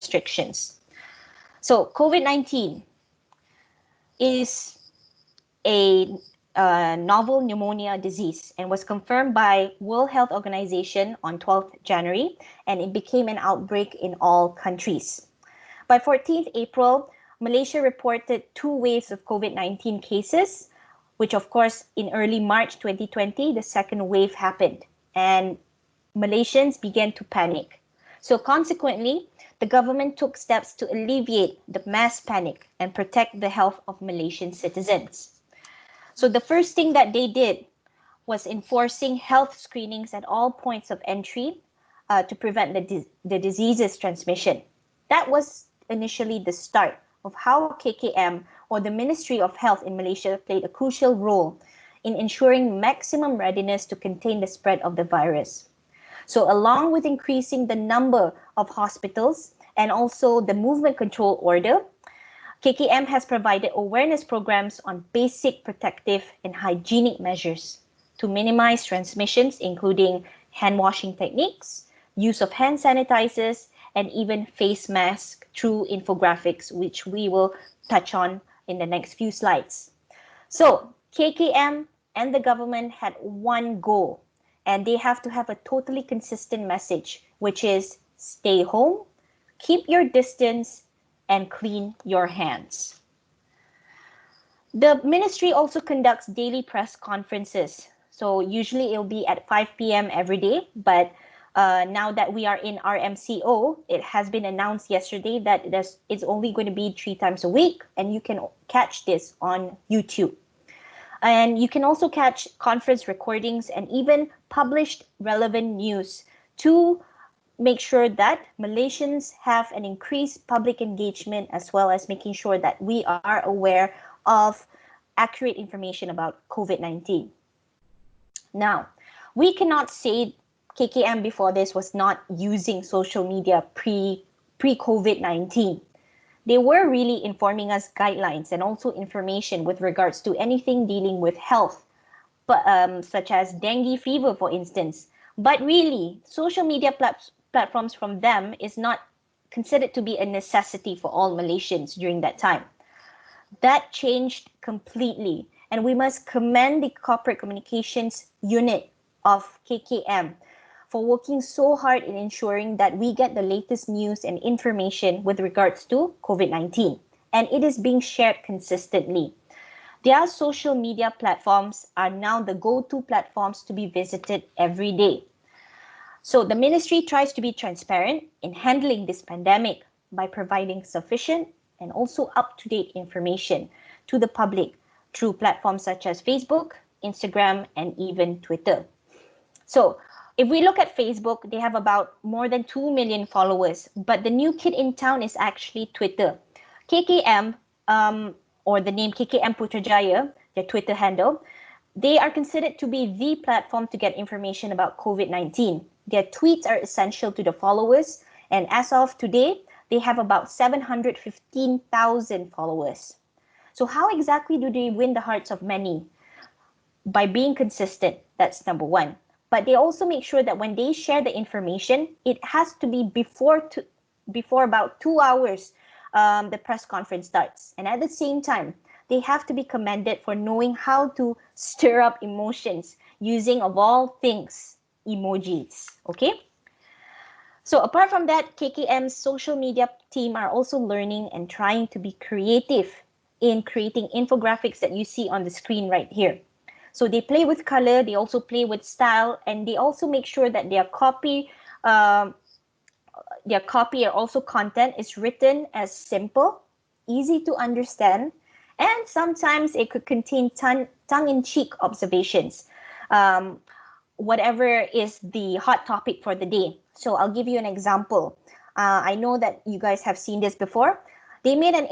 restrictions. So COVID-19 is a novel pneumonia disease and was confirmed by World Health Organization on 12th January, and it became an outbreak in all countries. By 14th April, Malaysia reported 2 waves of COVID-19 cases, which of course in early March 2020, the second wave happened and Malaysians began to panic. So consequently, the government took steps to alleviate the mass panic and protect the health of Malaysian citizens. So the first thing that they did was enforcing health screenings at all points of entry to prevent the disease's transmission. That was initially the start of how KKM, or the Ministry of Health in Malaysia, played a crucial role in ensuring maximum readiness to contain the spread of the virus. So along with increasing the number of hospitals and also the movement control order, KKM has provided awareness programs on basic protective and hygienic measures to minimize transmissions, including hand washing techniques, use of hand sanitizers, and even face masks through infographics, which we will touch on in the next few slides. So KKM and the government had one goal, and they have to have a totally consistent message, which is stay home, keep your distance, and clean your hands. The ministry also conducts daily press conferences. So usually it'll be at 5 p.m. every day, but now that we are in RMCO, it has been announced yesterday that it's only going to be 3 times a week, and you can catch this on YouTube. And you can also catch conference recordings and even published relevant news to make sure that Malaysians have an increased public engagement, as well as making sure that we are aware of accurate information about COVID-19. Now, we cannot say KKM before this was not using social media pre-COVID-19. They were really informing us guidelines and also information with regards to anything dealing with health, such as dengue fever, for instance. But really, social media platforms from them is not considered to be a necessity for all Malaysians during that time. That changed completely, and we must commend the corporate communications unit of KKM for working so hard in ensuring that we get the latest news and information with regards to COVID-19, and it is being shared consistently. Their social media platforms are now the go-to platforms to be visited every day. So the ministry tries to be transparent in handling this pandemic by providing sufficient and also up-to-date information to the public through platforms such as Facebook, Instagram, and even Twitter. So if we look at Facebook, they have about more than 2 million followers, but the new kid in town is actually Twitter. KKM, or the name KKM Putrajaya, their Twitter handle, they are considered to be the platform to get information about COVID-19. Their tweets are essential to the followers, and as of today, they have about 715,000 followers. So how exactly do they win the hearts of many? By being consistent, that's number one. But they also make sure that when they share the information, it has to be before about 2 hours the press conference starts. And at the same time, they have to be commended for knowing how to stir up emotions using, of all things, emojis. Okay? So apart from that, KKM's social media team are also learning and trying to be creative in creating infographics that you see on the screen right here. So they play with color, they also play with style, and they also make sure that their copy or also content is written as simple, easy to understand, and sometimes it could contain tongue-in-cheek observations, whatever is the hot topic for the day. So I'll give you an example. I know that you guys have seen this before. They made an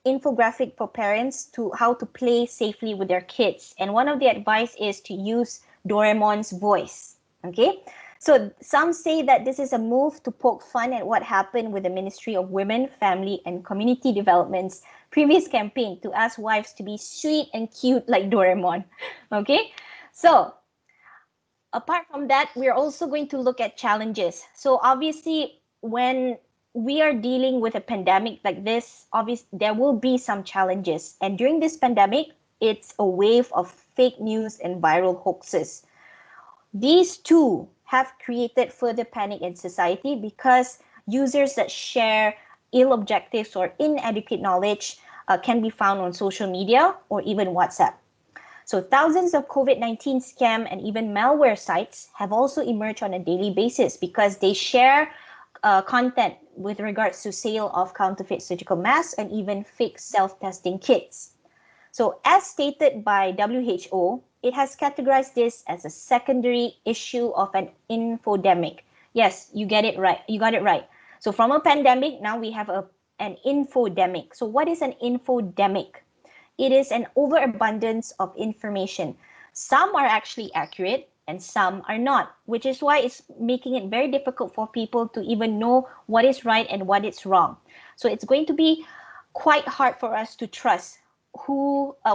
infographic for parents to how to play safely with their kids. And one of the advice is to use Doraemon's voice. Okay, so some say that this is a move to poke fun at what happened with the Ministry of Women, Family and Community Development's previous campaign to ask wives to be sweet and cute like Doraemon. Okay, so apart from that, we're also going to look at challenges. So obviously, when we are dealing with a pandemic like this, obviously there will be some challenges. And during this pandemic, it's a wave of fake news and viral hoaxes. These two have created further panic in society because users that share ill objectives or inadequate knowledge can be found on social media or even WhatsApp. So thousands of COVID-19 scam and even malware sites have also emerged on a daily basis because they share content with regards to sale of counterfeit surgical masks and even fake self-testing kits. So as stated by WHO, it has categorized this as a secondary issue of an infodemic. Yes, you get it right. You got it right. So from a pandemic, now we have an infodemic. So what is an infodemic? It is an overabundance of information. Some are actually accurate and some are not, which is why it's making it very difficult for people to even know what is right and what is wrong. So it's going to be quite hard for us to trust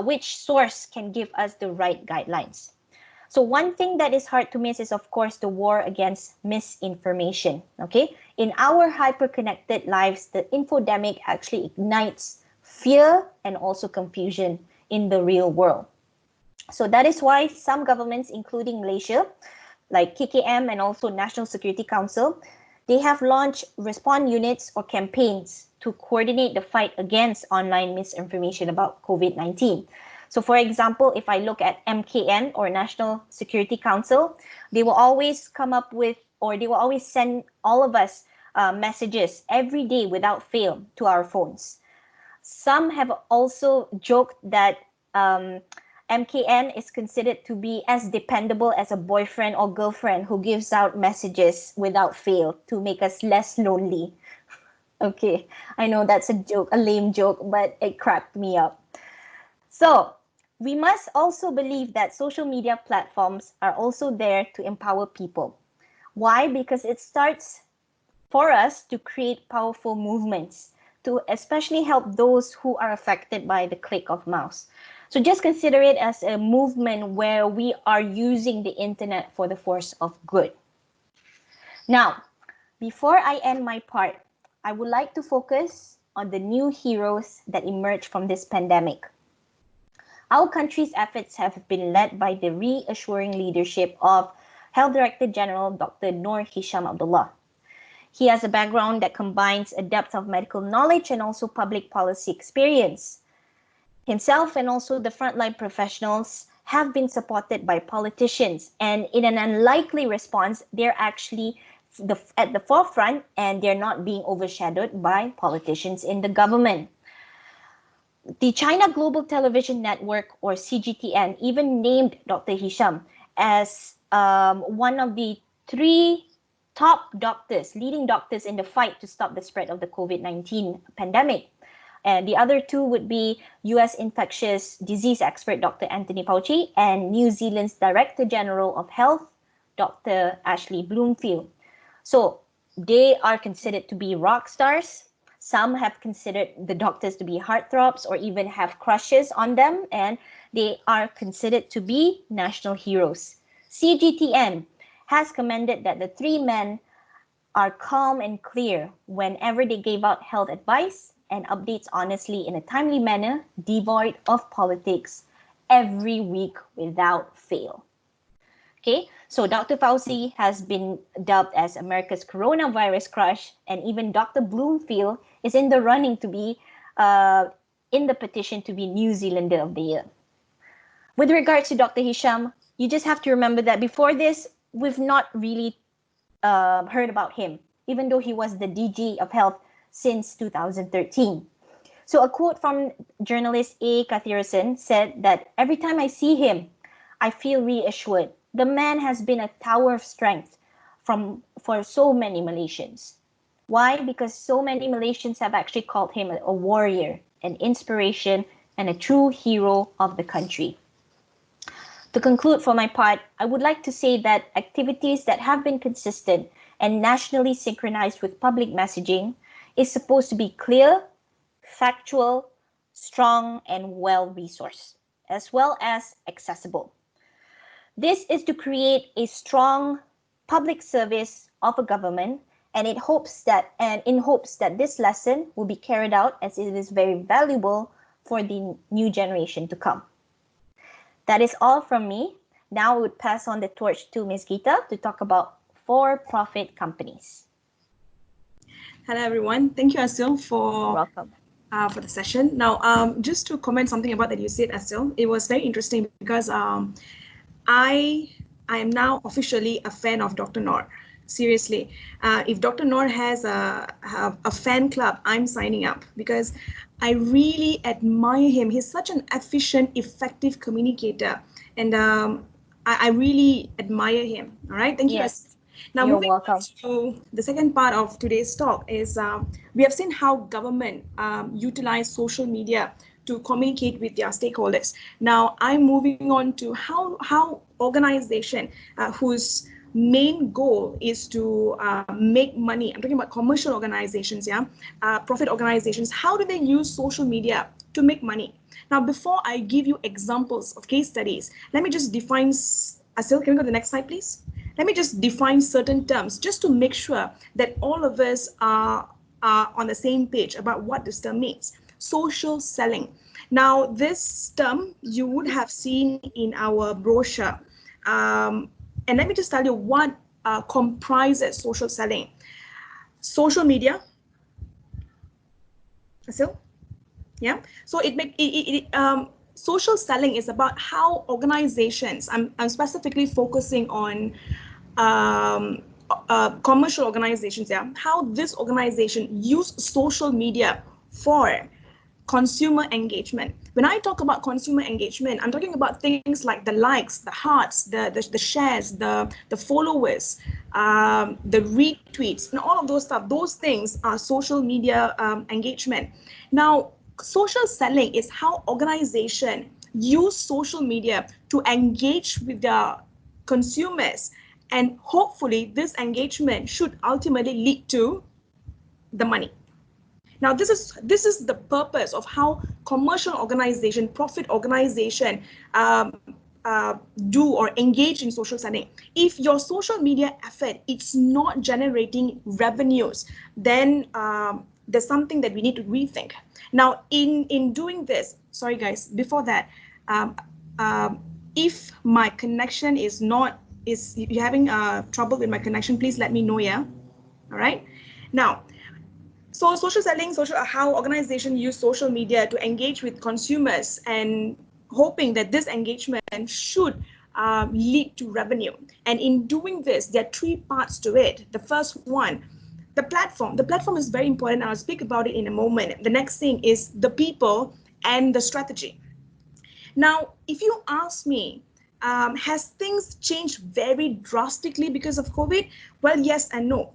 which source can give us the right guidelines. So one thing that is hard to miss is, of course, the war against misinformation. Okay, in our hyper-connected lives, the infodemic actually ignites fear and also confusion in the real world. So that is why some governments, including Malaysia, like KKM and also National Security Council, they have launched response units or campaigns to coordinate the fight against online misinformation about COVID-19. So for example, if I look at MKN or National Security Council, they will always come up with, or they will always send all of us messages every day without fail to our phones. Some have also joked that MKN is considered to be as dependable as a boyfriend or girlfriend who gives out messages without fail to make us less lonely. Okay, I know that's a joke, a lame joke, but it cracked me up. So we must also believe that social media platforms are also there to empower people. Why? Because it starts for us to create powerful movements to especially help those who are affected by the click of mouse. So just consider it as a movement where we are using the internet for the force of good. Now, before I end my part, I would like to focus on the new heroes that emerged from this pandemic. Our country's efforts have been led by the reassuring leadership of Health Director General Dr. Noor Hisham Abdullah. He has a background that combines a depth of medical knowledge and also public policy experience. Himself and also the frontline professionals have been supported by politicians, and in an unlikely response, they're actually at the forefront and they're not being overshadowed by politicians in the government. The China Global Television Network, or CGTN, even named Dr. Hisham as one of the three top doctors, leading doctors in the fight to stop the spread of the COVID-19 pandemic. And the other two would be US infectious disease expert Dr. Anthony Fauci and New Zealand's Director General of Health, Dr. Ashley Bloomfield. So they are considered to be rock stars. Some have considered the doctors to be heartthrobs or even have crushes on them, and they are considered to be national heroes. CGTN has commended that the three men are calm and clear whenever they gave out health advice and updates honestly in a timely manner, devoid of politics, every week without fail. Okay, so Dr. Fauci has been dubbed as America's coronavirus crush, and even Dr. Bloomfield is in the running to be in the petition to be New Zealander of the Year. With regards to Dr. Hisham, you just have to remember that before this, we've not really heard about him, even though he was the DG of Health since 2013. So a quote from journalist A. Kathiresan said that every time I see him, I feel reassured. The man has been a tower of strength for so many Malaysians. Why? Because so many Malaysians have actually called him a warrior, an inspiration, and a true hero of the country. To conclude for my part, I would like to say that activities that have been consistent and nationally synchronized with public messaging is supposed to be clear, factual, strong, and well-resourced, as well as accessible. This is to create a strong public service of a government and in hopes that this lesson will be carried out, as it is very valuable for the new generation to come. That is all from me. Now I would pass on the torch to Ms. Geeta to talk about for-profit companies. Hello, everyone. Thank you, Asil, for the session. Now, just to comment something about that you said, Asil, it was very interesting because I am now officially a fan of Dr. Noor. Seriously, if Dr. Noor has a fan club, I'm signing up because I really admire him. He's such an efficient, effective communicator, and I really admire him. All right, thank you. Yes. Now, You're moving welcome. on to the second part of today's talk is we have seen how government utilize social media to communicate with their stakeholders. Now, I'm moving on to how organization whose main goal is to make money. I'm talking about commercial organizations, profit organizations. How do they use social media to make money? Now, before I give you examples of case studies, let me just define. Asil, can we go to the next slide, please? Let me just define certain terms just to make sure that all of us are on the same page about what this term means. Social selling. Now, this term you would have seen in our brochure. And let me just tell you what comprises social selling. Social media. Asil? Yeah. So social selling is about how organizations, I'm specifically focusing on commercial organizations, how this organization use social media for consumer engagement. When I talk about consumer engagement, I'm talking about things like the likes, the hearts, the shares, the followers, the retweets, and all of those stuff. Those things are social media engagement. Now, social selling is how organizations use social media to engage with their consumers, and hopefully this engagement should ultimately lead to the money. Now, this is the purpose of how commercial organization, profit organization do or engage in social selling. If your social media effort it's not generating revenues, then there's something that we need to rethink. Now, in doing this, sorry guys, before that, if my connection is you're having trouble with my connection, please let me know. Yeah, all right. Now, so social selling, how organizations use social media to engage with consumers and hoping that this engagement should lead to revenue. And in doing this, there are three parts to it. The first one, the platform. The platform is very important. I'll speak about it in a moment. The next thing is the people and the strategy. Now, if you ask me, has things changed very drastically because of COVID? Well, yes and no.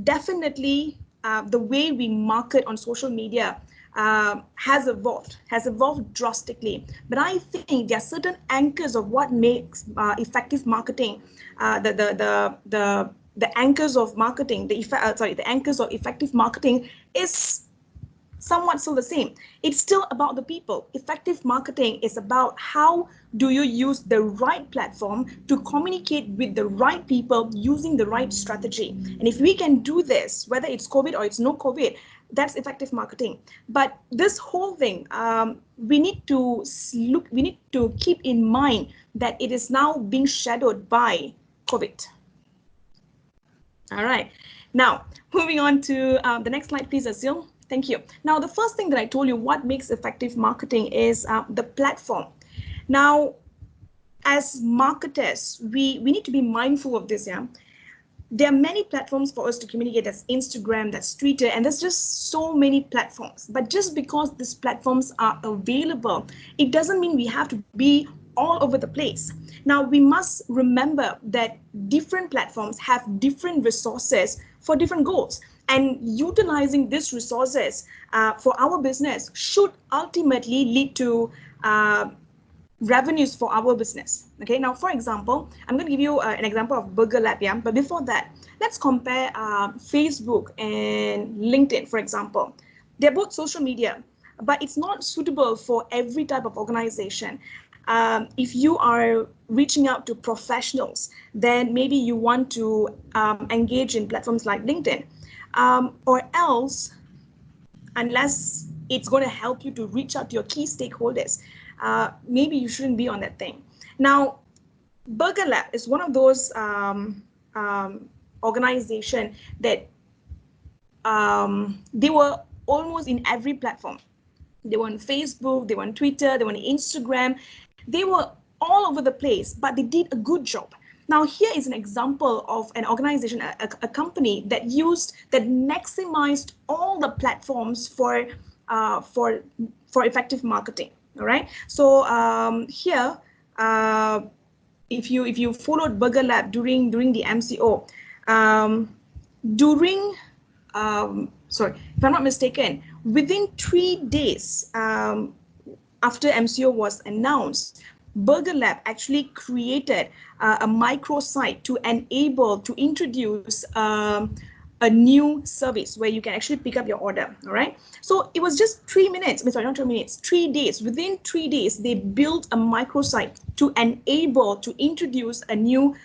Definitely, the way we market on social media has evolved drastically. But I think there are certain anchors of what makes effective marketing, the anchors of marketing, the anchors of effective marketing is somewhat still the same. It's still about the people. Effective marketing is about how do you use the right platform to communicate with the right people using the right strategy. And if we can do this, whether it's COVID or it's no COVID, that's effective marketing. But this whole thing, we need to keep in mind that it is now being shadowed by COVID. All right. Now, moving on to the next slide, please, Asil. Thank you. Now, the first thing that I told you, what makes effective marketing is the platform. Now, as marketers, we need to be mindful of this. Yeah, there are many platforms for us to communicate. That's Instagram, that's Twitter, and there's just so many platforms. But just because these platforms are available, it doesn't mean we have to be all over the place. Now, we must remember that different platforms have different resources for different goals. And utilizing these resources for our business should ultimately lead to revenues for our business. Okay, now for example, I'm going to give you an example of Burger Lab. Yeah, but before that, let's compare Facebook and LinkedIn, for example. They're both social media, but it's not suitable for every type of organization. If you are reaching out to professionals, then maybe you want to engage in platforms like LinkedIn, or else, unless it's going to help you to reach out to your key stakeholders, maybe you shouldn't be on that thing. Now, Burger Lab is one of those organization that they were almost in every platform. They were on Facebook, they were on Twitter, they were on Instagram. They were all over the place, but they did a good job. Now, here is an example of an organization, a company that maximized all the platforms for effective marketing. All right. So here, if you followed Burger Lab during the MCO, sorry, if I'm not mistaken, within 3 days after MCO was announced, Burger Lab actually created a microsite to introduce a new service where you can actually pick up your order. All right. So it was just 3 minutes. Sorry, not 3 minutes. 3 days. Within 3 days, they built a microsite to introduce a new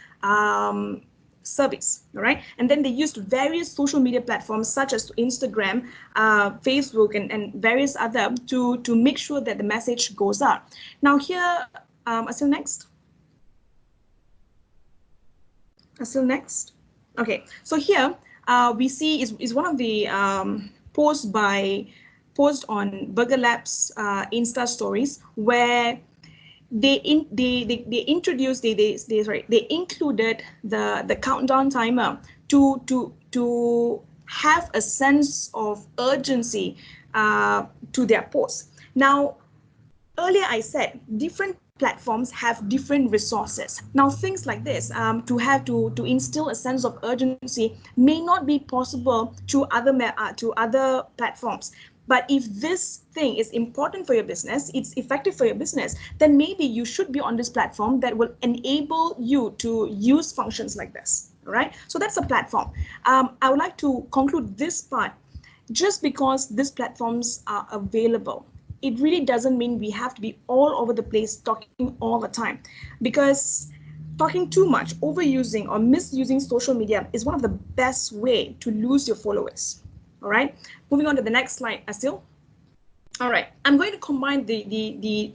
service. All right. And then they used various social media platforms such as Instagram, Facebook, and various other to make sure that the message goes out. Now here, Asil, next. Asil, next. Okay. So here we see is one of the post on Burger Lab's Insta stories, where they included the countdown timer to have a sense of urgency to their posts. Now, earlier I said different platforms have different resources. Now, things like this, to instill a sense of urgency, may not be possible to other platforms. But if this thing is important for your business, it's effective for your business, then maybe you should be on this platform that will enable you to use functions like this. All right. So that's a platform. I would like to conclude this part. Just because these platforms are available, it really doesn't mean we have to be all over the place talking all the time, because talking too much, overusing or misusing social media is one of the best way to lose your followers. All right, moving on to the next slide, Asil. All right, I'm going to combine the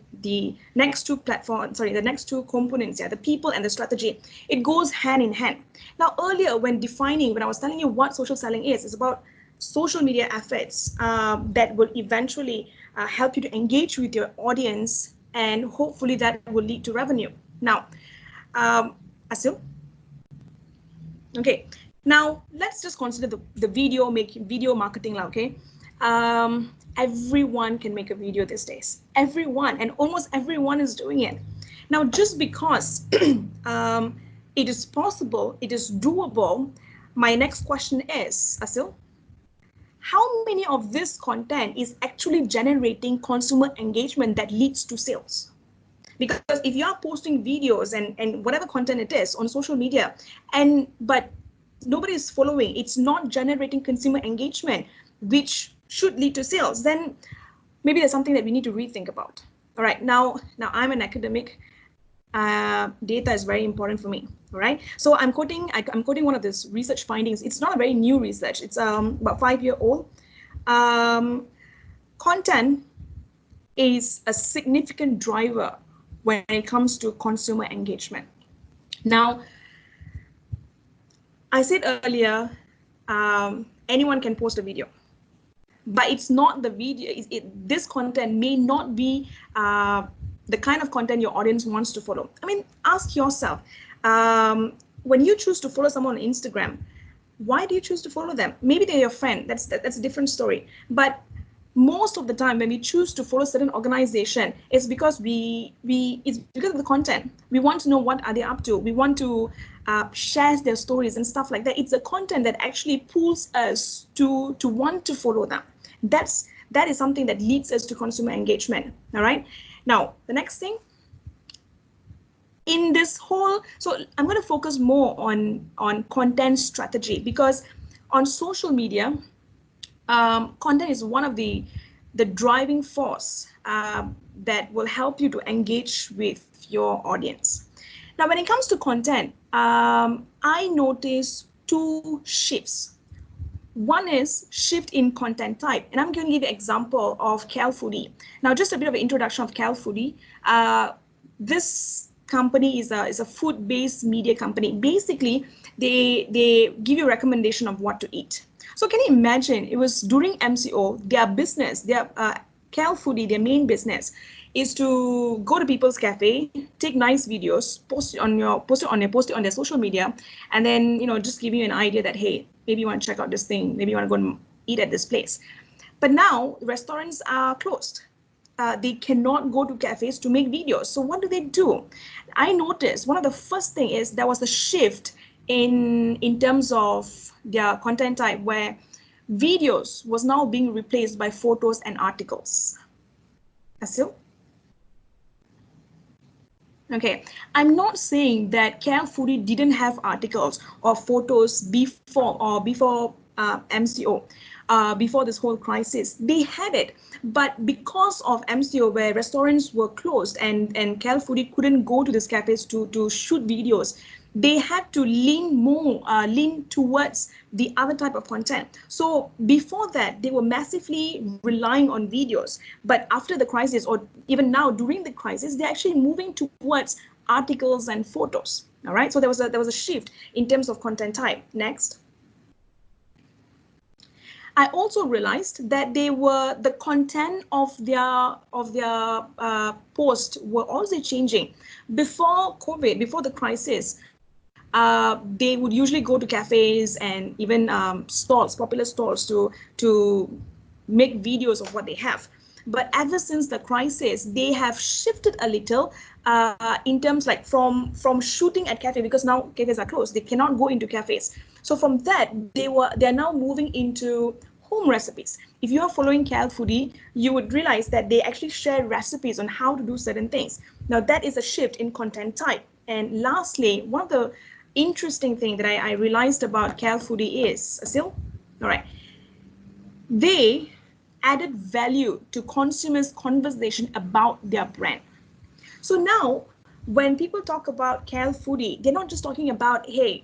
next two platforms, the next two components here, the people and the strategy. It goes hand in hand. Now, earlier when I was telling you what social selling is, it's about social media efforts that will eventually help you to engage with your audience, and hopefully that will lead to revenue. Now, Asil. Okay, now let's just consider the video marketing now, okay? Everyone can make a video these days. Everyone, and almost everyone is doing it. Now, just because it is possible, it is doable, my next question is, Asil, how many of this content is actually generating consumer engagement that leads to sales? Because if you are posting videos and whatever content it is on social media, but nobody is following, it's not generating consumer engagement, which should lead to sales, then maybe there's something that we need to rethink about. All right, now I'm an academic. Data is very important for me. All right, so I'm quoting one of these research findings. It's not a very new research. It's about 5-year-old. Content is a significant driver when it comes to consumer engagement. Now, I said earlier, anyone can post a video, but it's not the video. This content may not be the kind of content your audience wants to follow. I mean, ask yourself, when you choose to follow someone on Instagram, why do you choose to follow them? Maybe they're your friend. That's a different story. But most of the time, when we choose to follow certain organization, it's because it's because of the content. We want to know what are they up to. We want to share their stories and stuff like that. It's the content that actually pulls us to want to follow them. That is something that leads us to consumer engagement. All right. Now, the next thing in this whole, so I'm going to focus more on content strategy, because on social media, content is one of the driving force that will help you to engage with your audience. Now, when it comes to content, I notice two shifts. One is shift in content type, and I'm going to give you an example of Foodie. Now, just a bit of an introduction of Foodie. This company is a food-based media company. Basically, they give you a recommendation of what to eat. So can you imagine, it was during MCO, their business, their Foodie, their main business is to go to people's cafe, take nice videos, post it on their social media, and then just give you an idea that, hey, maybe you want to check out this thing, maybe you want to go and eat at this place. But now restaurants are closed. They cannot go to cafes to make videos. So what do? I noticed one of the first thing is there was a shift in terms of their content type, where videos was now being replaced by photos and articles. Asil? Okay, I'm not saying that Foodie didn't have articles or photos before MCO, before this whole crisis. They had it, but because of MCO, where restaurants were closed and Foodie couldn't go to these cafes to shoot videos, they had to lean towards the other type of content. So before that, they were massively relying on videos. But after the crisis, or even now during the crisis, they're actually moving towards articles and photos. All right. So there was a shift in terms of content type. Next. I also realized that the content of their post were also changing. Before COVID, before the crisis, they would usually go to cafes and even popular stores to make videos of what they have. But ever since the crisis, they have shifted a little in terms like from shooting at cafe, because now cafes are closed. They cannot go into cafes. So from that, they're now moving into home recipes. If you are following Foodie, you would realize that they actually share recipes on how to do certain things. Now that is a shift in content type. And lastly, one of the interesting thing that I realized about Foodie is, Asil, all right, they added value to consumers' conversation about their brand. So now, when people talk about Foodie, they're not just talking about, hey,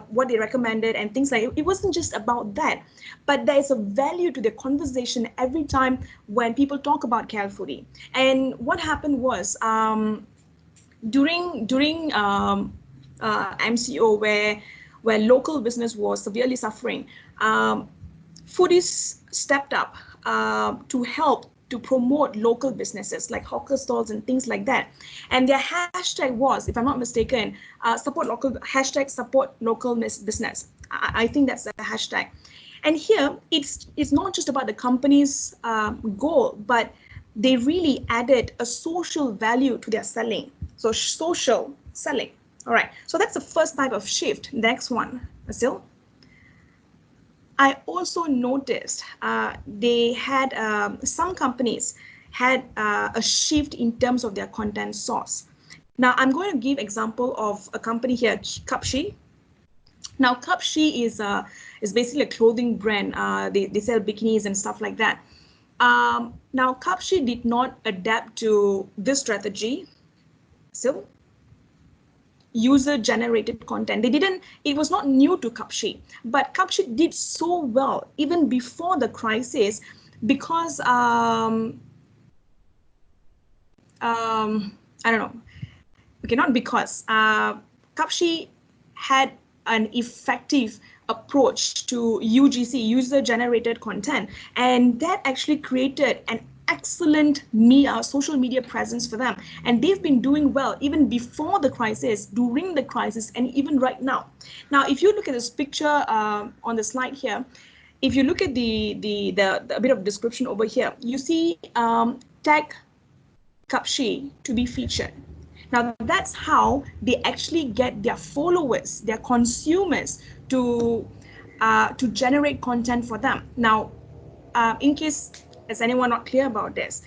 what they recommended and things like it. It wasn't just about that, but there's a value to the conversation every time when people talk about Foodie. And what happened was, during MCO, where local business was severely suffering, foodies stepped up to help to promote local businesses like hawker stalls and things like that. And their hashtag was, if I'm not mistaken, support local business. I think that's the hashtag. And here, it's not just about the company's goal, but they really added a social value to their selling. So social selling. All right. So that's the first type of shift. Next one, Asil. I also noticed they had some companies had a shift in terms of their content source. Now I'm going to give example of a company here, Cupshe. Now Cupshe is basically a clothing brand. They sell bikinis and stuff like that. Now Cupshe did not adapt to this strategy. So user-generated content. It was not new to Cupshe, but Cupshe did so well even before the crisis because I don't know. Okay, not because Cupshe had an effective approach to UGC, user-generated content, and that actually created an excellent social media presence for them. And they've been doing well even before the crisis, during the crisis, and even right now. Now, if you look at this picture on the slide here, if you look at the bit of description over here, you see tag Cupshe to be featured. Now, that's how they actually get their followers, their consumers to generate content for them. Now, in case is anyone not clear about this,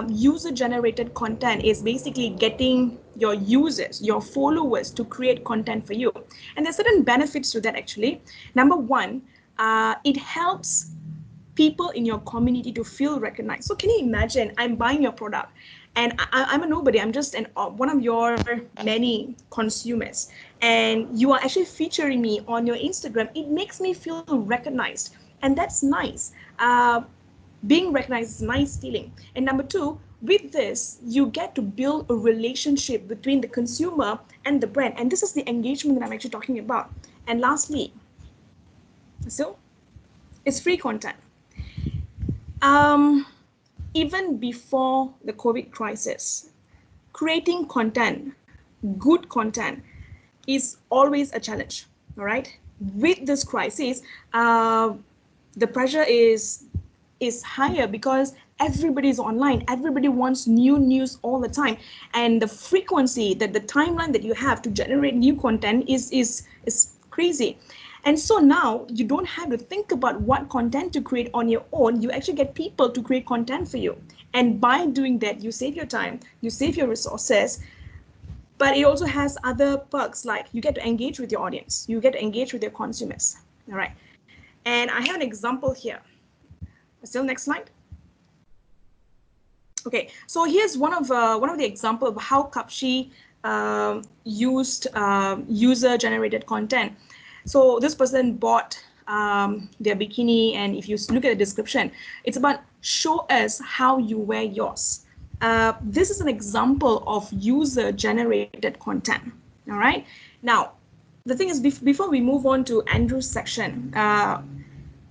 user-generated content is basically getting your users, your followers to create content for you. And there's certain benefits to that actually. Number one, it helps people in your community to feel recognized. So can you imagine, I'm buying your product and I'm a nobody, I'm just one of your many consumers, and you are actually featuring me on your Instagram. It makes me feel recognized, and that's nice. Being recognized is a nice feeling. And number two, with this, you get to build a relationship between the consumer and the brand. And this is the engagement that I'm actually talking about. And lastly, so it's free content. Um, Even before the COVID crisis, creating content, good content, is always a challenge. All right. With this crisis, the pressure is higher because everybody's online. Everybody wants new news all the time, and the frequency, that the timeline that you have to generate new content is crazy. And so now you don't have to think about what content to create on your own. You actually get people to create content for you, and by doing that, you save your time, you save your resources. But it also has other perks, like you get to engage with your audience, you get to engage with your consumers. All right. And I have an example here. Still, next slide. Okay, so here's one of the example of how Kapshi used user generated content. So this person bought their bikini, and if you look at the description, it's about show us how you wear yours. This is an example of user generated content. All right. Now, the thing is, before we move on to Andrew's section,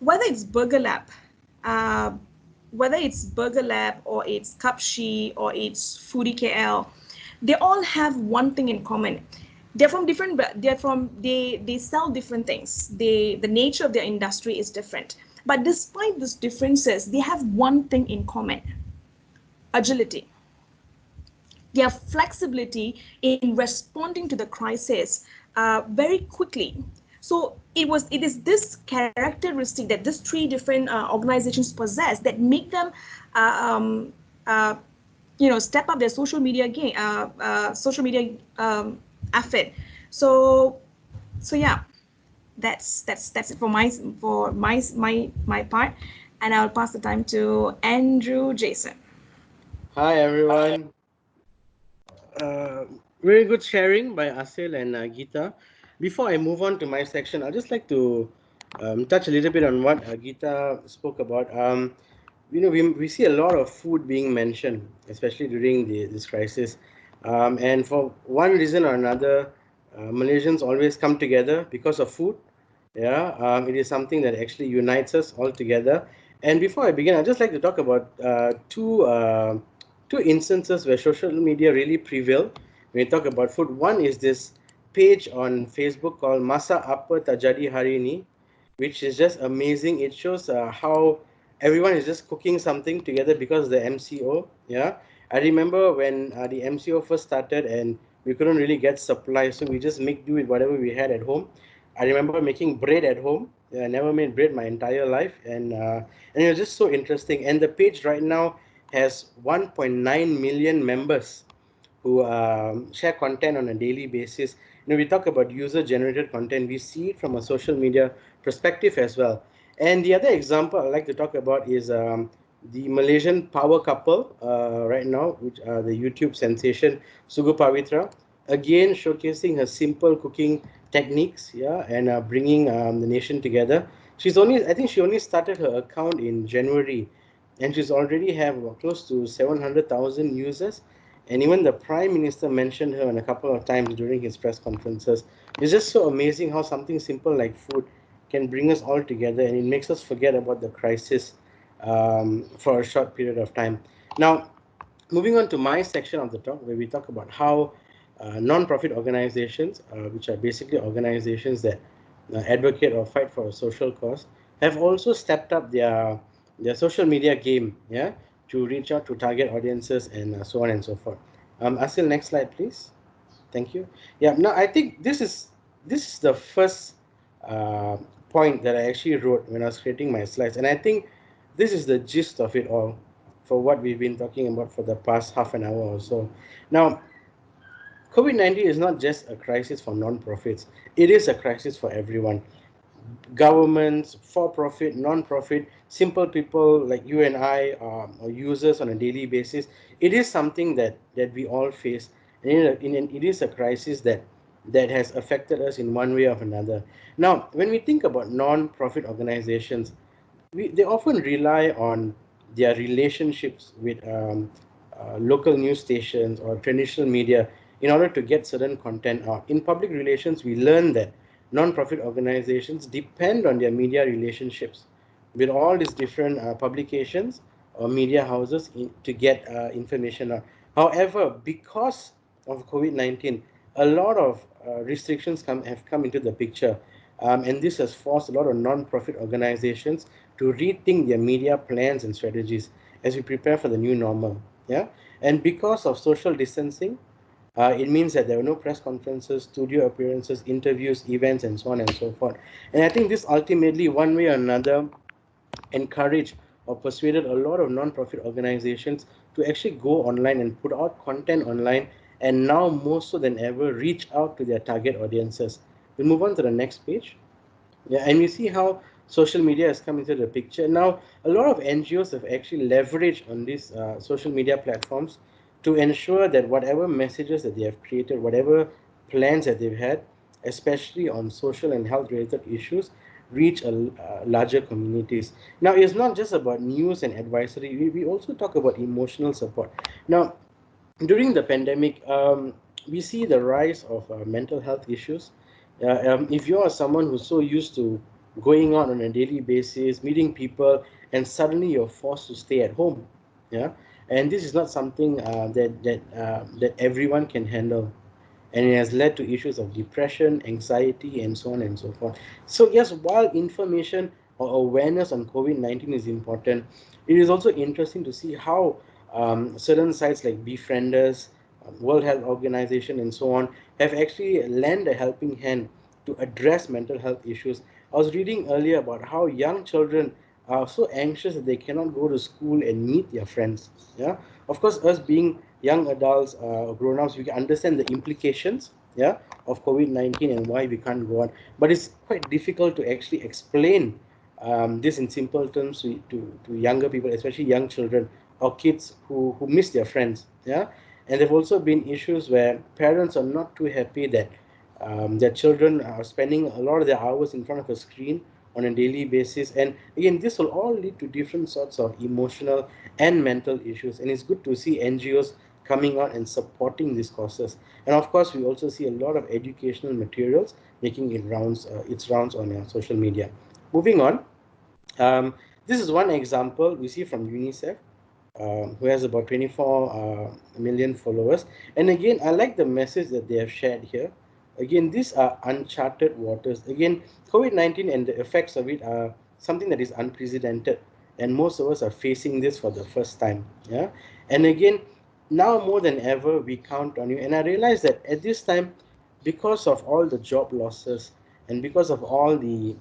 whether it's Burger Lab, uh, whether it's Burger Lab or it's Kapshi or it's Foodie KL, they all have one thing in common. They're from different. They sell different things. The nature of their industry is different. But despite these differences, they have one thing in common: agility. Their flexibility in responding to the crisis very quickly. So it is this characteristic that these three different organizations possess that make them uh, step up their social media game, social media effort. So yeah, that's it for my part, and I'll pass the time to Andrew Jason. Hi everyone. Very good sharing by Asil and Geeta. Before I move on to my section, I'd just like to touch a little bit on what Geeta spoke about. We see a lot of food being mentioned, especially during this crisis. And for one reason or another, Malaysians always come together because of food. Yeah, it is something that actually unites us all together. And before I begin, I'd just like to talk about two instances where social media really prevail when we talk about food. One is this page on Facebook called Masa Apa Terjadi Hari Ini, which is just amazing. It shows how everyone is just cooking something together because of the MCO. Yeah, I remember when the MCO first started and we couldn't really get supplies, so we just make do with whatever we had at home. I remember making bread at home. I never made bread my entire life, and it was just so interesting. And the page right now has 1.9 million members who share content on a daily basis. We talk about user-generated content. We see it from a social media perspective as well. And the other example I'd like to talk about is the Malaysian power couple right now, which are the YouTube sensation Sugu Pavitra, again showcasing her simple cooking techniques, yeah, and bringing the nation together. I think she only started her account in January, and she's already have close to 700,000 users. And even the Prime Minister mentioned her a couple of times during his press conferences. It's just so amazing how something simple like food can bring us all together, and it makes us forget about the crisis for a short period of time. Now, moving on to my section of the talk, where we talk about how non-profit organizations, which are basically organizations that advocate or fight for a social cause, have also stepped up their social media game, yeah, to reach out to target audiences and so on and so forth. Asil, next slide, please. Thank you. Yeah, now I think this is the first uh, point that I actually wrote when I was creating my slides, and I think this is the gist of it all for what we've been talking about for the past half an hour or so. Now, COVID-19 is not just a crisis for non-profits; it is a crisis for everyone. governments, for-profit, non-profit, simple people like you and I, or users on a daily basis. It is something that we all face, and it is a crisis that has affected us in one way or another. Now, when we think about non-profit organizations, they often rely on their relationships with local news stations or traditional media in order to get certain content out. In public relations, we learn that non-profit organizations depend on their media relationships with all these different publications or media houses to get information out. However, because of COVID-19, a lot of restrictions have come into the picture, and this has forced a lot of non-profit organizations to rethink their media plans and strategies as we prepare for the new normal. Yeah, and because of social distancing, it means that there were no press conferences, studio appearances, interviews, events, and so on and so forth. And I think this ultimately, one way or another, encouraged or persuaded a lot of non-profit organizations to actually go online and put out content online, and now more so than ever reach out to their target audiences. We'll move on to the next page. Yeah, and we see how social media has come into the picture. Now, a lot of NGOs have actually leveraged on these social media platforms to ensure that whatever messages that they have created, whatever plans that they've had, especially on social and health related issues, reach larger communities. Now, it's not just about news and advisory, we also talk about emotional support. Now, during the pandemic, we see the rise of mental health issues. If you are someone who's so used to going out on a daily basis, meeting people, and suddenly you're forced to stay at home, yeah, and this is not something that everyone can handle, and it has led to issues of depression, anxiety, and so on and so forth. So yes, while information or awareness on COVID-19 is important, it is also interesting to see how certain sites like Befrienders, World Health Organization, and so on have actually lent a helping hand to address mental health issues. I was reading earlier about how young children are so anxious that they cannot go to school and meet their friends. Yeah, of course, us being young adults, grown-ups, we can understand the implications, yeah, of COVID-19 and why we can't go on. But it's quite difficult to actually explain this in simple terms to younger people, especially young children or kids who miss their friends. Yeah, and there have also been issues where parents are not too happy that their children are spending a lot of their hours in front of a screen on a daily basis. And again, this will all lead to different sorts of emotional and mental issues. And it's good to see NGOs coming out and supporting these causes. And of course, we also see a lot of educational materials making its rounds on social media. Moving on, this is one example we see from UNICEF, who has about 24 million followers. And again, I like the message that they have shared here. Again, these are uncharted waters. Again, COVID-19 and the effects of it are something that is unprecedented, and most of us are facing this for the first time. Yeah, and again, now more than ever, we count on you. And I realize that at this time, because of all the job losses and because of all the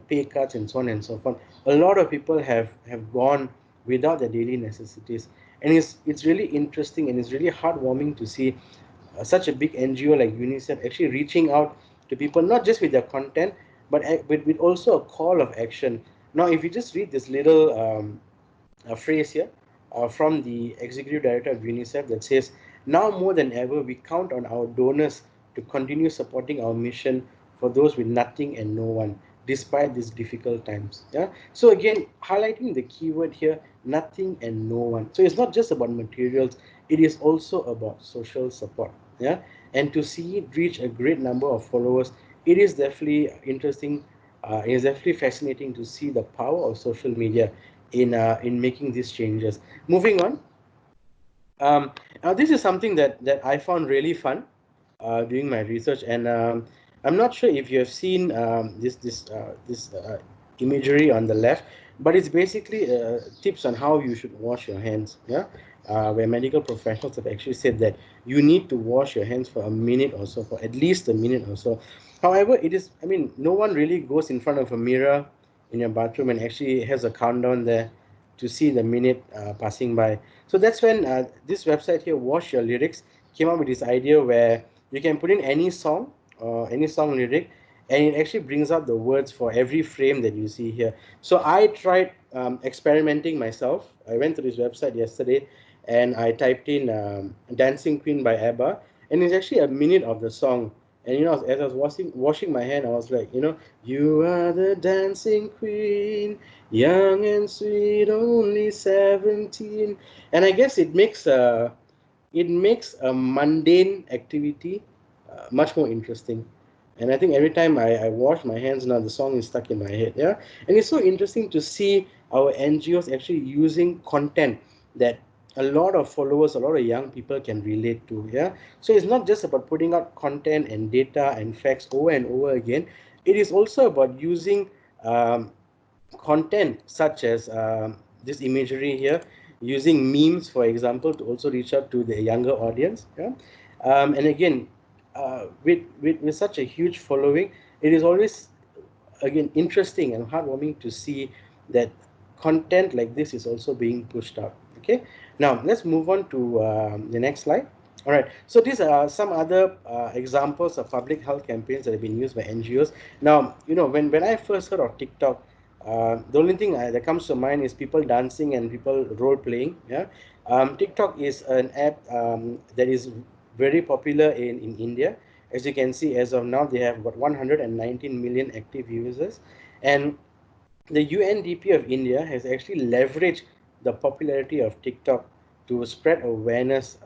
pay cuts and so on and so forth, a lot of people have gone without their daily necessities. And it's really interesting and it's really heartwarming to see such a big NGO like UNICEF actually reaching out to people, not just with their content, but with also a call of action. Now, if you just read this little a phrase here from the executive director of UNICEF that says, "Now more than ever, we count on our donors to continue supporting our mission for those with nothing and no one, despite these difficult times." Yeah. So again, highlighting the keyword here, nothing and no one. So it's not just about materials; it is also about social support. Yeah. And to see it reach a great number of followers, it is definitely interesting. It is definitely fascinating to see the power of social media in making these changes. Moving on, now this is something that I found really fun doing my research, and I'm not sure if you have seen this imagery on the left, but it's basically tips on how you should wash your hands. Yeah, where medical professionals have actually said that you need to wash your hands for a minute or so, for at least a minute or so. However, it is, I mean, no one really goes in front of a mirror in your bathroom and actually has a countdown there to see the minute passing by. So that's when this website here, Wash Your Lyrics, came up with this idea where you can put in any song or any song lyric, and it actually brings out the words for every frame that you see here. So I tried experimenting myself. I went to this website yesterday and I typed in Dancing Queen by ABBA, and it's actually a minute of the song. And as I was washing my hand, I was like, you are the dancing queen, young and sweet, only 17. And I guess it makes a mundane activity much more interesting. And I think every time I wash my hands now, the song is stuck in my head. Yeah. And it's so interesting to see our NGOs actually using content that a lot of followers, a lot of young people can relate to. Yeah. So it's not just about putting out content and data and facts over and over again. It is also about using um, content such as this imagery here, using memes, for example, to also reach out to the younger audience. Yeah? And again, with such a huge following, it is always, again, interesting and heartwarming to see that content like this is also being pushed out. Okay, now let's move on to the next slide. All right, so these are some other examples of public health campaigns that have been used by NGOs. Now, when I first heard of TikTok, the only thing that comes to mind is people dancing and people role playing. Yeah, TikTok is an app that is very popular in India. As you can see, as of now, they have about 119 million active users, and the UNDP of India has actually leveraged the popularity of TikTok to spread awareness,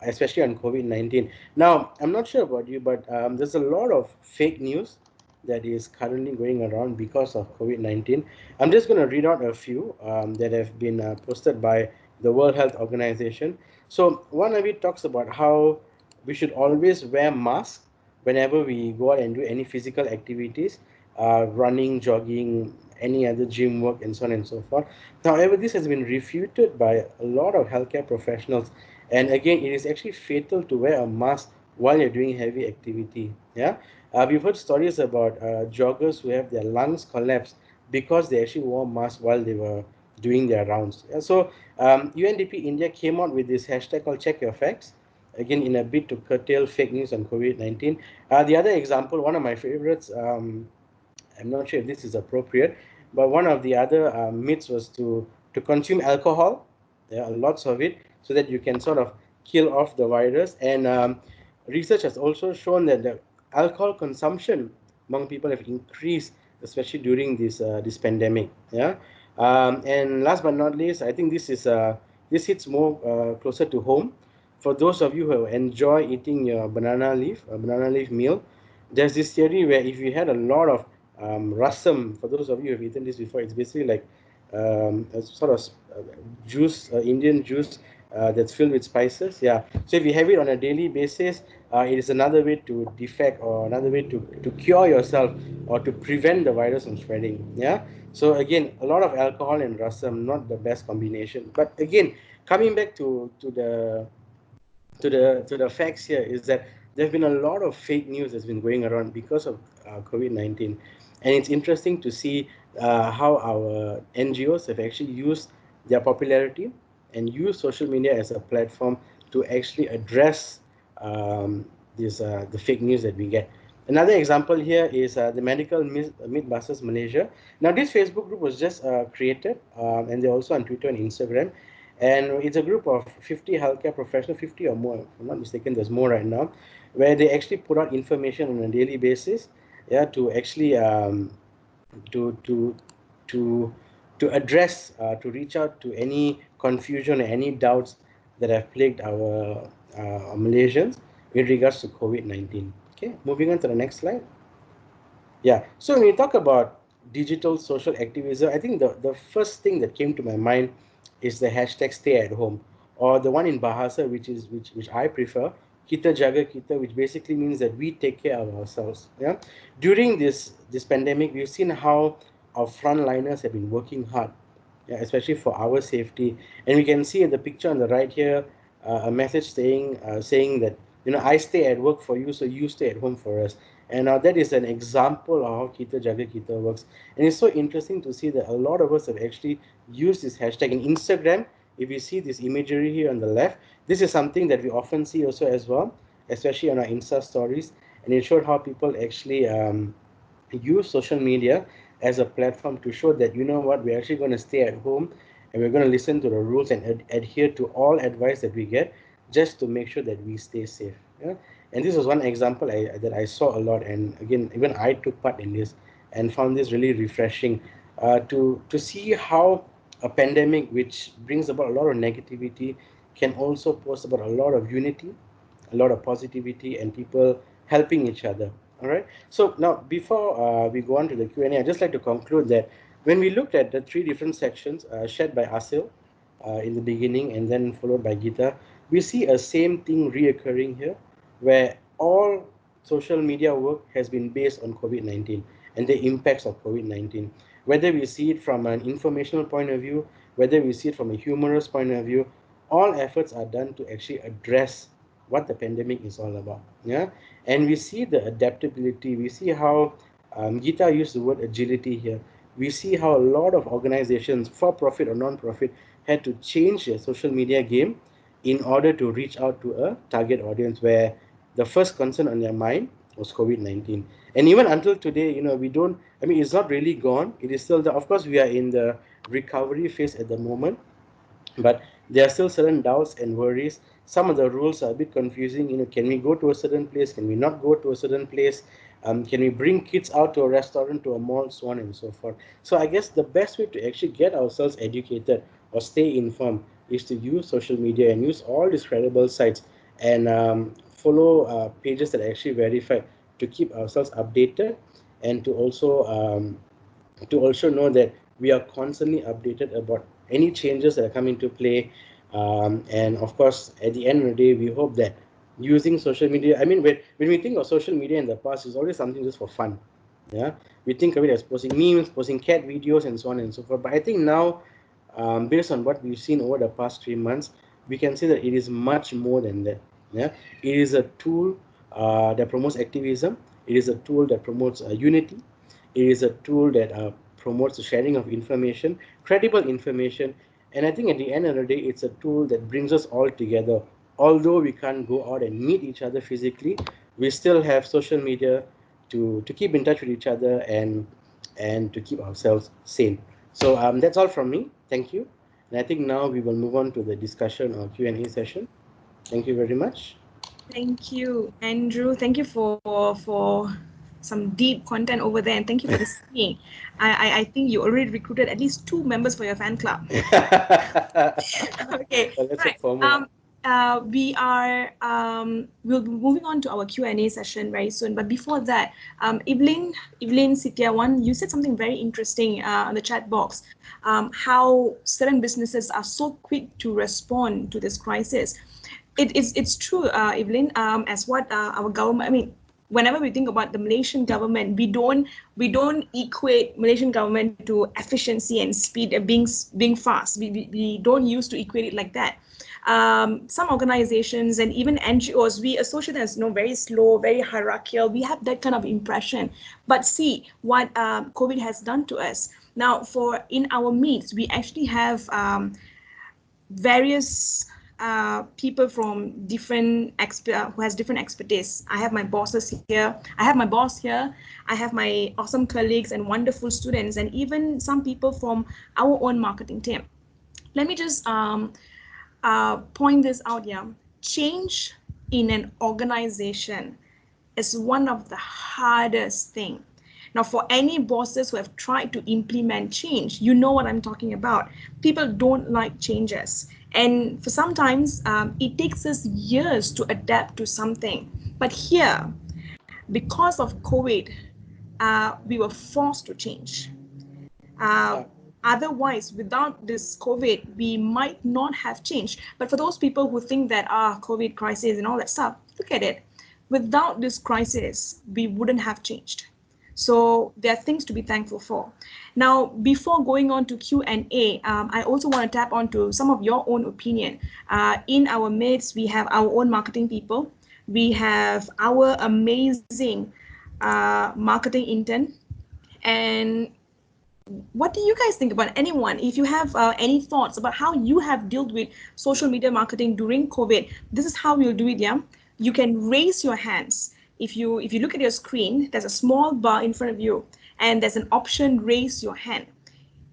especially on COVID-19. Now, I'm not sure about you, but there's a lot of fake news that is currently going around because of COVID-19. I'm just going to read out a few that have been posted by the World Health Organization. So one of it talks about how we should always wear masks whenever we go out and do any physical activities, running, jogging, any other gym work, and so on and so forth. However, this has been refuted by a lot of healthcare professionals. And again, it is actually fatal to wear a mask while you're doing heavy activity. Yeah, we've heard stories about joggers who have their lungs collapse because they actually wore masks while they were doing their rounds. Yeah, so UNDP India came out with this hashtag called Check Your Facts, again in a bid to curtail fake news on COVID-19. The other example, one of my favorites, I'm not sure if this is appropriate, but one of the other myths was to consume alcohol, yeah, lots of it, so that you can sort of kill off the virus. And research has also shown that the alcohol consumption among people have increased, especially during this pandemic. Yeah, and last but not least, I think this hits more closer to home. For those of you who enjoy eating your banana leaf meal, there's this theory where if you had a lot of rasam, for those of you who have eaten this before, it's basically like a sort of juice, Indian juice that's filled with spices. Yeah. So if you have it on a daily basis, it is another way to defect or another way to cure yourself or to prevent the virus from spreading. Yeah. So again, a lot of alcohol and rasam, not the best combination. But again, coming back to the facts here is that there have been a lot of fake news that's been going around because of COVID-19, and it's interesting to see how our NGOs have actually used their popularity and use social media as a platform to actually address this the fake news that we get. Another example here is the Medical Mythbusters Malaysia. Now, this Facebook group was just created, and they're also on Twitter and Instagram. And it's a group of 50 healthcare professionals, 50 or more, if I'm not mistaken, there's more right now, where they actually put out information on a daily basis, yeah, to actually to to to to address, to reach out to any confusion or any doubts that have plagued our Malaysians in regards to COVID-19. Okay, moving on to the next slide. Yeah. So when we talk about digital social activism, I think the first thing that came to my mind is the hashtag stay at home, or the one in Bahasa, which I prefer, kita jaga kita, which basically means that we take care of ourselves. Yeah. During this pandemic, we've seen how our frontliners have been working hard, yeah, especially for our safety. And we can see in the picture on the right here a message saying that, I stay at work for you, so you stay at home for us. And that is an example of how Kita Jaga Kita works. And it's so interesting to see that a lot of us have actually used this hashtag in Instagram. If you see this imagery here on the left, this is something that we often see also as well, especially on our Insta stories. and it showed how people actually use social media as a platform to show that, you know what, we're actually going to stay at home and we're going to listen to the rules and adhere to all advice that we get, just to make sure that we stay safe. Yeah? And this was one example that I saw a lot, and again, even I took part in this and found this really refreshing, to see how a pandemic which brings about a lot of negativity can also post about a lot of unity, a lot of positivity, and people helping each other. All right. So now, before we go on to the Q&A, I'd just like to conclude that when we looked at the three different sections shared by Asil in the beginning and then followed by Geeta, we see a same thing reoccurring here, where all social media work has been based on COVID-19 and the impacts of COVID-19. Whether we see it from an informational point of view, whether we see it from a humorous point of view, all efforts are done to actually address what the pandemic is all about. Yeah, and we see the adaptability. We see how Geeta used the word agility here. We see how a lot of organizations, for profit or non-profit, had to change their social media game in order to reach out to a target audience where the first concern on their mind was COVID-19. And even until today, we don't, I mean, it's not really gone. It is still there. Of course, we are in the recovery phase at the moment, but there are still certain doubts and worries. Some of the rules are a bit confusing. Can we go to a certain place? Can we not go to a certain place? Can we bring kids out to a restaurant, to a mall, so on and so forth? So I guess the best way to actually get ourselves educated or stay informed is to use social media and use all these credible sites, and follow pages that are actually verified, to keep ourselves updated, and to also know that we are constantly updated about any changes that are coming to play. And of course, at the end of the day, we hope that using social media, I mean, when we think of social media in the past, it's always something just for fun. Yeah, we think of it as posting memes, posting cat videos, and so on and so forth. But I think now, based on what we've seen over the past 3 months, we can say that it is much more than that. Yeah, it is a tool that promotes activism. It is a tool that promotes unity. It is a tool that promotes the sharing of information, credible information. And I think at the end of the day, it's a tool that brings us all together. Although we can't go out and meet each other physically, we still have social media to keep in touch with each other, and to keep ourselves sane. So that's all from me. Thank you. And I think now we will move on to the discussion or Q&A session. Thank you very much. Thank you, Andrew. Thank you for some deep content over there, and thank you for the singing. I think you already recruited at least 2 members for your fan club. Okay, Well, let's hope right. for more. We'll be moving on to our Q&A session very soon. But before that, Evelyn Sitiawan, you said something very interesting on the chat box. How certain businesses are so quick to respond to this crisis. It's true, Evelyn. As what our government, I mean, whenever we think about the Malaysian government, we don't equate Malaysian government to efficiency and speed, being fast. We don't used to equate it like that. Some organizations and even NGOs, we associate them as very slow, very hierarchical. We have that kind of impression. But see what COVID has done to us. Now, for in our meets, we actually have various people from different who has different expertise. I have my bosses here. I have my boss here. I have my awesome colleagues and wonderful students, and even some people from our own marketing team. Let me just point this out here. Change in an organization is one of the hardest thing. Now, for any bosses who have tried to implement change, you know what I'm talking about. People don't like changes. And for sometimes, it takes us years to adapt to something. But here, because of COVID, we were forced to change. Otherwise, without this COVID, we might not have changed. But for those people who think that COVID crisis and all that stuff, look at it. Without this crisis, we wouldn't have changed. So there are things to be thankful for. Now, before going on to Q&A, I also want to tap onto some of your own opinion. In our midst, we have our own marketing people. We have our amazing marketing intern. And what do you guys think about anyone? If you have any thoughts about how you have dealt with social media marketing during COVID, this is how we'll do it, yeah? You can raise your hands. if you look at your screen, there's a small bar in front of you, and there's an option, raise your hand.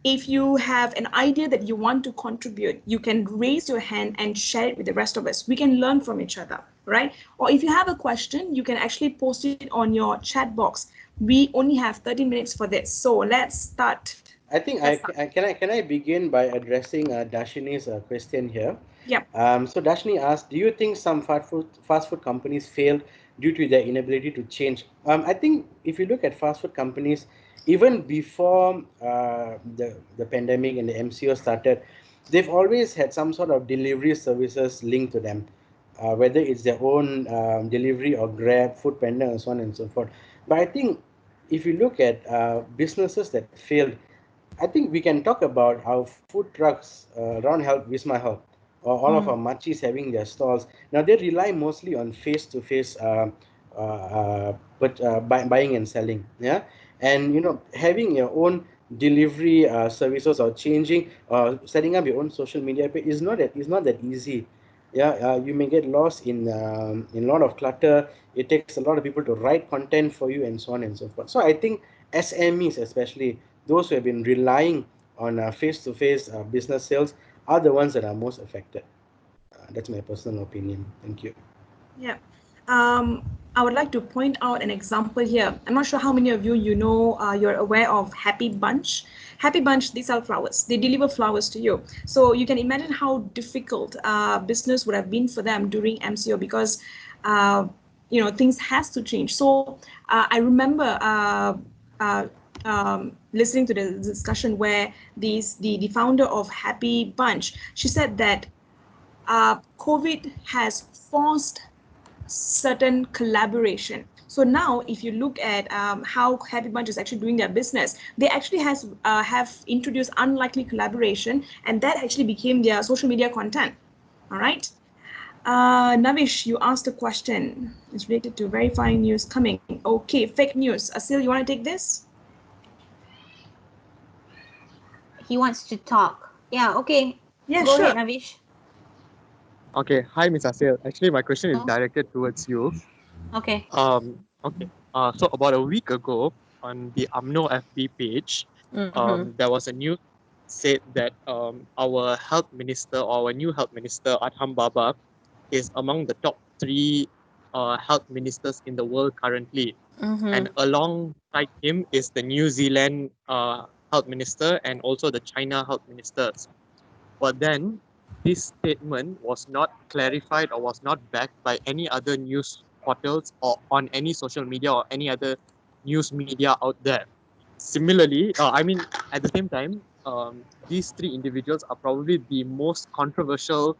If you have an idea that you want to contribute, you can raise your hand and share it with the rest of us. We can learn from each other, right? Or if you have a question, you can actually post it on your chat box. We only have 30 minutes for this. So let's start. I think I begin by addressing Dashini's question here. Yep. So Dashni asked, do you think some fast food companies failed due to their inability to change? I think if you look at fast food companies, even before the pandemic and the MCO started, they've always had some sort of delivery services linked to them, whether it's their own delivery or Grab, Food Panda, and so on and so forth. But I think if you look at businesses that failed, I think we can talk about our food trucks around Wisma Health, or all of our machis having their stalls. Now they rely mostly on face-to-face buying and selling. Yeah, and having your own delivery services, or changing setting up your own social media page is not that easy. Yeah, you may get lost in a lot of clutter. It takes a lot of people to write content for you, and so on and so forth. So I think SMEs, especially those who have been relying on face-to-face business sales, are the ones that are most affected. That's my personal opinion. Thank you. Yeah. Um, I would like to point out an example here. I'm not sure how many of you're aware of Happy Bunch. Happy Bunch, they sell flowers. They deliver flowers to you. So you can imagine how difficult business would have been for them during MCO, because things has to change. So I remember uh, listening to the discussion where the founder of Happy Bunch, she said that COVID has forced certain collaboration. So now, if you look at how Happy Bunch is actually doing their business, they actually have introduced unlikely collaboration, and that actually became their social media content. All right. Navish, you asked a question. It's related to verifying news coming. Okay, fake news. Asil, you want to take this? He wants to talk. Yeah, okay. Yeah, Go ahead, sure. Navish. Okay, hi, Miss Asil. Actually, my question is Oh, directed towards you. okay. Okay. So about a week ago on the UMNO FB page, Mm-hmm. there was a news said that our health minister, or our new health minister, Adham Baba, is among the top three health ministers in the world currently, Mm-hmm. and alongside him is the New Zealand health minister and also the China health ministers. But then this statement was not clarified or was not backed by any other news portals or on any social media or any other news media out there. Similarly, at the same time, these three individuals are probably the most controversial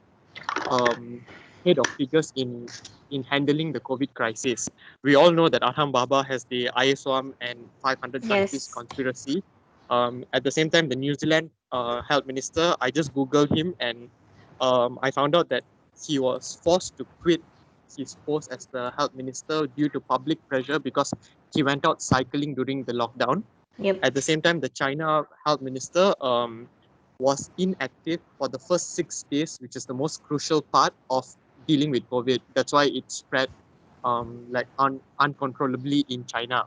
um, head of figures in handling the COVID crisis. We all know that Atham Baba has the ISOAM and 500 countries Yes. conspiracy. At the same time, the New Zealand health minister, I just Googled him, and I found out that he was forced to quit his post as the health minister due to public pressure because he went out cycling during the lockdown. Yep. At the same time, the China health minister was inactive for the first 6 days, which is the most crucial part of dealing with COVID. That's why it spread uncontrollably in China.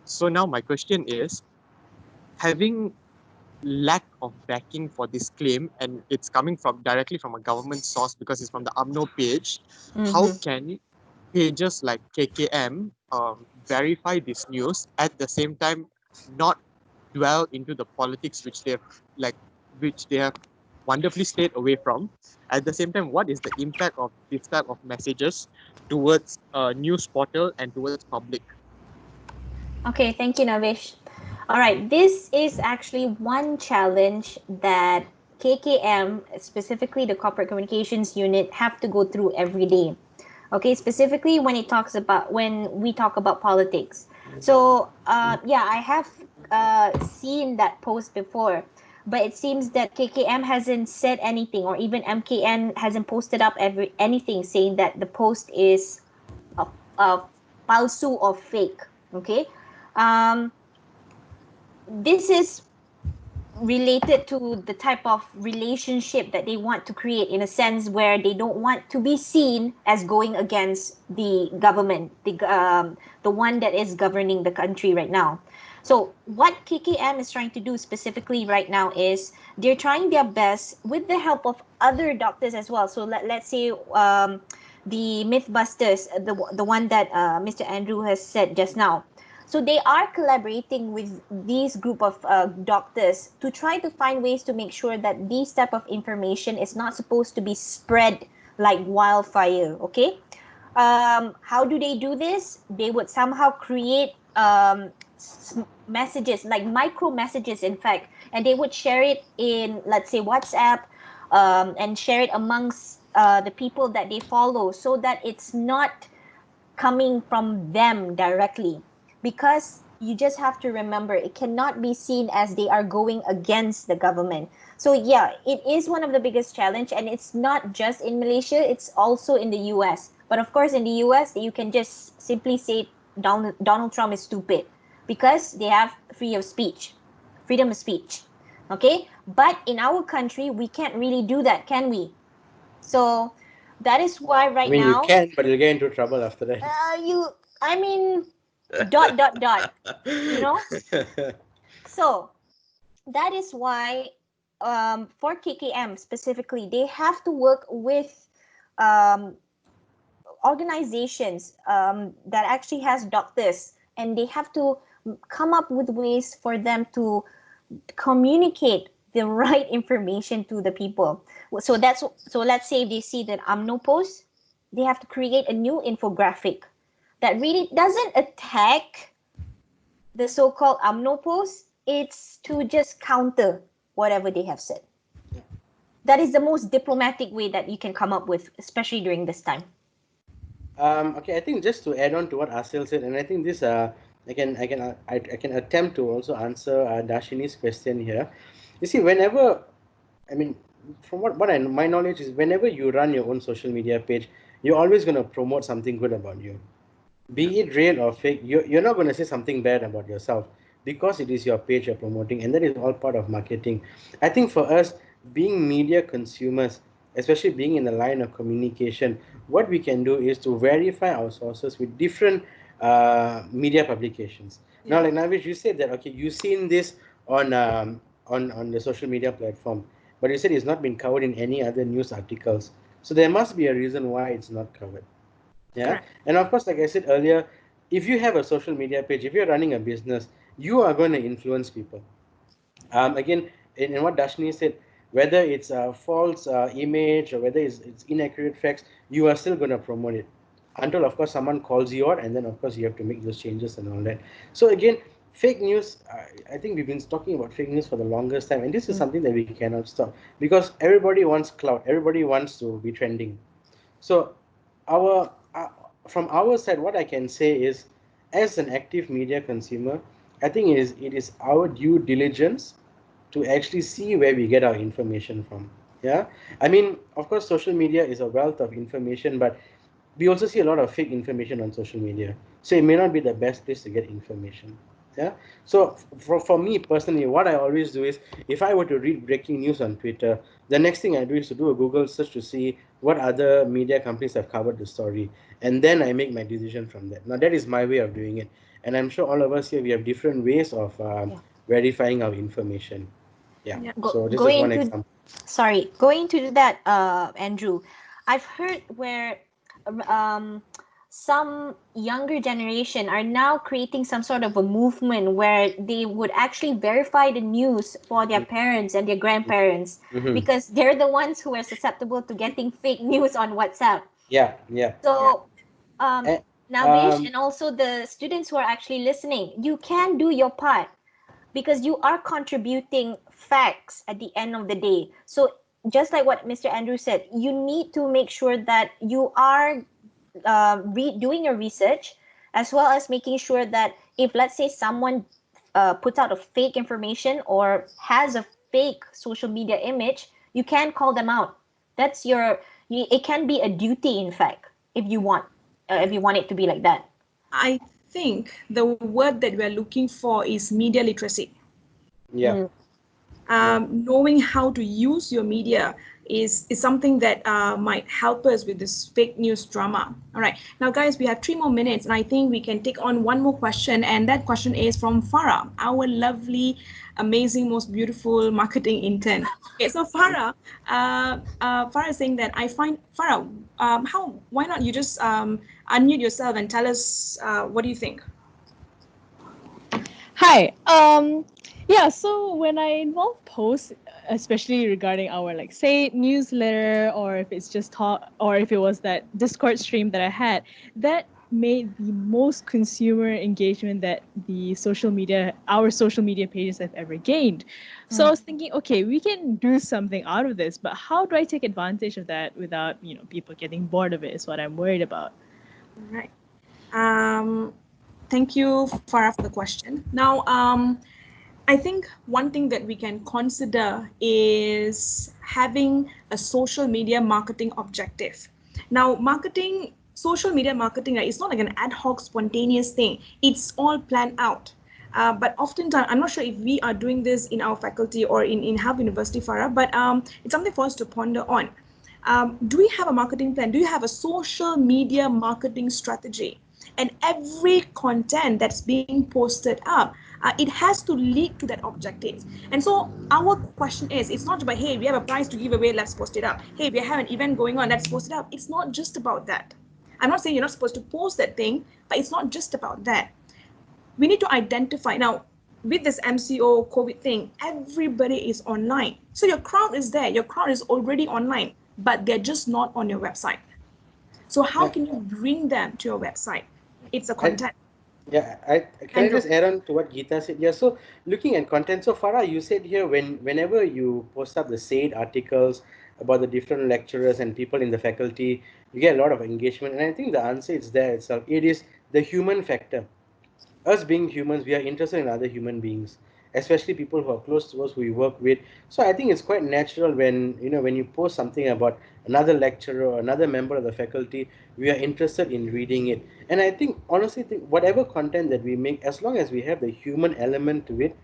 So now my question is, having lack of backing for this claim, and it's coming from directly from a government source because it's from the UMNO page, how Mm-hmm. can pages like KKM verify this news at the same time not dwell into the politics like which they have wonderfully stayed away from? At the same time, what is the impact of this type of messages towards news portal and towards public? Okay, thank you, Navish. All right, this is actually one challenge that KKM, specifically the Corporate Communications Unit, have to go through every day. Okay, specifically when we talk about politics. So, yeah, I have seen that post before, but it seems that KKM hasn't said anything, or even MKN hasn't posted up anything saying that the post is a, a palsu or fake. Okay, um, this is related to the type of relationship that they want to create, in a sense where they don't want to be seen as going against the government, the one that is governing the country right now. So what KKM is trying to do specifically right now is they're trying their best with the help of other doctors as well. So let's say the Mythbusters, the one that Mr. Andrew has said just now. So they are collaborating with these group of doctors to try to find ways to make sure that this type of information is not supposed to be spread like wildfire. Okay, how do they do this? They would somehow create messages, like micro messages, in fact, and they would share it in, let's say, WhatsApp, and share it amongst the people that they follow, so that it's not coming from them directly, because you just have to remember it cannot be seen as they are going against the government. So yeah, it is one of the biggest challenge, and it's not just in Malaysia, it's also in the US. But of course in the US you can just simply say Donald Trump is stupid, because they have freedom of speech. Okay, but in our country we can't really do that, can we? So that is why I right mean, you now, can, but you'll get into trouble after that. you I mean, dot, you know. So that is why, for KKM specifically, they have to work with um, organizations that actually has doctors, and they have to come up with ways for them to communicate the right information to the people. So let's say if they see that UMNO post, they have to create a new infographic that really doesn't attack the so-called UMNO post. It's to just counter whatever they have said. That is the most diplomatic way that you can come up with, especially during this time. Okay, I think just to add on to what Asil said, and I think this I can attempt to also answer Dashini's question here. You see, whenever, I mean, from what my knowledge is, whenever you run your own social media page, you're always going to promote something good about you, be it real or fake. You're not going to say something bad about yourself, because it is your page you're promoting, and that is all part of marketing. I think for us, being media consumers, especially being in the line of communication, what we can do is to verify our sources with different media publications. Now, like Navish, you said that, okay, you've seen this on on the social media platform, but you said it's not been covered in any other news articles, so there must be a reason why it's not covered. Yeah. Correct. And of course, like I said earlier, if you have a social media page, if you're running a business, you are going to influence people. Again, in what Dashni said, whether it's a false image or whether it's inaccurate facts, you are still going to promote it until, of course, someone calls you out, and then, of course, you have to make those changes and all that. So again, fake news. I think we've been talking about fake news for the longest time, and this is something that we cannot stop, because everybody wants clout, everybody wants to be trending. So our from our side, what I can say is, as an active media consumer, I think it is our due diligence to actually see where we get our information from. Yeah, I mean, of course, social media is a wealth of information, but we also see a lot of fake information on social media, so it may not be the best place to get information. Yeah. So for me personally, what I always do is, if I were to read breaking news on Twitter, the next thing I do is to do a Google search to see what other media companies have covered the story, and then I make my decision from that. Now, that is my way of doing it, and I'm sure all of us here, we have different ways of Yeah. verifying our information. Yeah. Yeah. Go, So this is going one to example. Sorry, going to that, Andrew, I've heard where um, some younger generation are now creating some sort of a movement where they would actually verify the news for their parents and their grandparents, Mm-hmm. because they're the ones who are susceptible to getting fake news on WhatsApp. Yeah. Yeah. Yeah. So, Eh, Navish, um, and also the students who are actually listening, you can do your part, because you are contributing facts at the end of the day. So just like what Mr. Andrew said, you need to make sure that you are doing your research, as well as making sure that if, let's say, someone puts out a fake information or has a fake social media image, you can call them out. That's it can be a duty, in fact, if you want it to be like that. I think the word that we're looking for is media literacy. yeah. Knowing how to use your media is something that might help us with this fake news drama. All right, now guys, we have 3 more minutes, and I think we can take on one more question, and that question is from Farah, our lovely, amazing, most beautiful marketing intern. Okay, so Farah, Farah is saying that I find Farah, why not you just unmute yourself and tell us what do you think? Hi. Yeah, so when I involve posts, especially regarding our like say newsletter, or if it's just talk, or if it was that Discord stream that I had, that made the most consumer engagement that our social media pages have ever gained. So I was thinking, okay, we can do something out of this, but how do I take advantage of that without, people getting bored of it is what I'm worried about. All right. Um, Thank you, Farah, for the question. Now, I think one thing that we can consider is having a social media marketing objective. Now, social media marketing, right, it's not like an ad hoc, spontaneous thing. It's all planned out. But oftentimes, I'm not sure if we are doing this in our faculty or in Health University, Farah, but it's something for us to ponder on. Do we have a marketing plan? Do you have a social media marketing strategy? And every content that's being posted up, it has to lead to that objective. And so our question is, it's not about, hey, we have a prize to give away, let's post it up. Hey, we have an event going on, let's post it up. It's not just about that. I'm not saying you're not supposed to post that thing, but it's not just about that. We need to identify now. With this MCO COVID thing, everybody is online. So your crowd is there, your crowd is already online, but they're just not on your website. So how Yeah. can you bring them to your website? It's a I, content. Yeah, can I Andrew. just add on to what Geeta said? Yeah, so looking at content, so Farah, you said here whenever you post up the said articles about the different lecturers and people in the faculty, you get a lot of engagement. And I think the answer is there itself. It is the human factor. Us being humans, we are interested in other human beings, especially people who are close to us, who we work with. So I think it's quite natural when you post something about another lecturer or another member of the faculty, we are interested in reading it. And I think honestly, whatever content that we make, as long as we have the human element to it,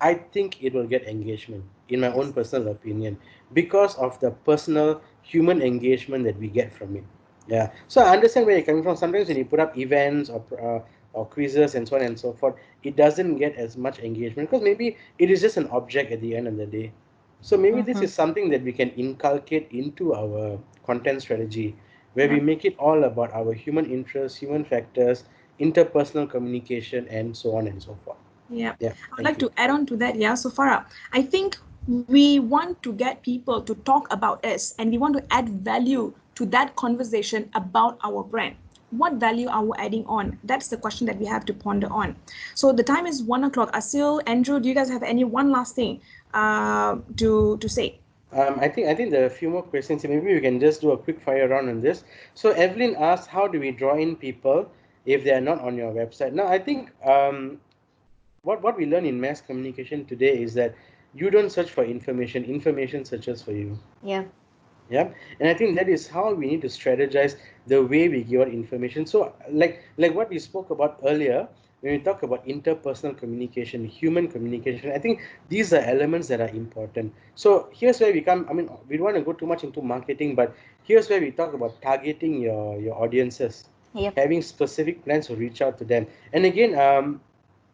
I think it will get engagement, in my own personal opinion, because of the personal human engagement that we get from it. Yeah. So I understand where you're coming from. Sometimes when you put up events or quizzes and so on and so forth, it doesn't get as much engagement because maybe it is just an object at the end of the day. So maybe this is something that we can inculcate into our content strategy, where we Yeah. make it all about our human interests, human factors, interpersonal communication, and so on and so forth. Yeah, Yeah, I would thank like you. to add on to that. Yeah, so Farah, I think we want to get people to talk about us and we want to add value to that conversation about our brand. What value are we adding on? That's the question that we have to ponder on. So the time is 1 o'clock. Asil, Andrew, do you guys have any one last thing to say? I think there are a few more questions. Maybe we can just do a quick fire round on this. So Evelyn asked, how do we draw in people if they are not on your website? Now, I think what we learn in mass communication today is that you don't search for information, information searches for you. Yeah. Yeah, and I think that is how we need to strategize the way we give out information. So like what we spoke about earlier, when we talk about interpersonal communication, human communication, I think these are elements that are important. So here's where we come, I mean, we don't want to go too much into marketing, but here's where we talk about targeting your audiences, Yep. having specific plans to reach out to them. And again,